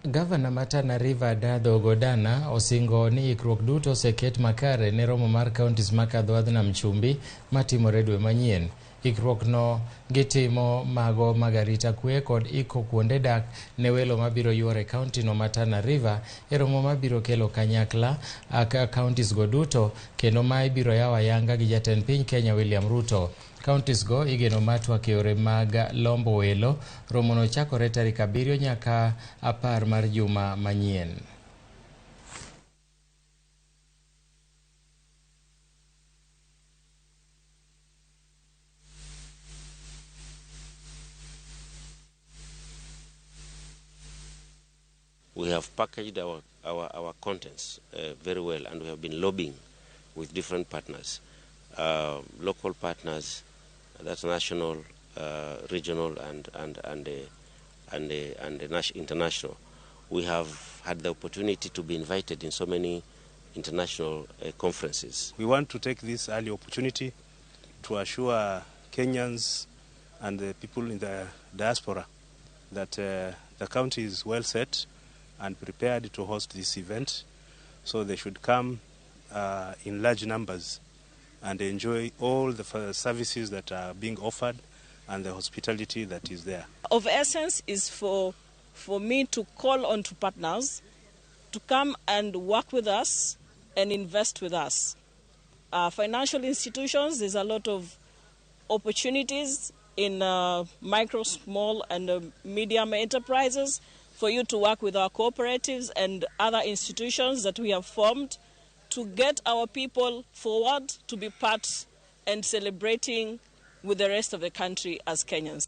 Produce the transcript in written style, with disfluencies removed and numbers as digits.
Gavana ma Tana River Dadho Godana osingo ni ikruok duto oseket makare ne romo mar kaontis makadho Adhnam Chumbi matimore dwe manyien. Ikruok no gitimo mago mag arita kwe kod iko kuonde dak ne welo mabiro yuore kaonti no ma Tana River e romo mabiro kelo kanyakla kaontis go duto kendo ma ibiro yaw ayanga gi jatend piny Kenya William Ruto. Kaontis go igeno matwak e yore mag lombo welo. Romo no chakore tarik 7 nyaka 10 mar juma manyien. We have packaged our contents very well, and we have been lobbying with different partners, local partners, that's national, regional, and international. We have had the opportunity to be invited in so many international conferences. We want to take this early opportunity to assure Kenyans and the people in the diaspora that the county is well set and prepared to host this event, so they should come in large numbers and enjoy all the services that are being offered and the hospitality that is there. Of essence is for me to call on to partners to come and work with us and invest with us. Financial institutions, there's a lot of opportunities in micro, small and medium enterprises for you to work with our cooperatives and other institutions that we have formed to get our people forward to be part and celebrating with the rest of the country as Kenyans.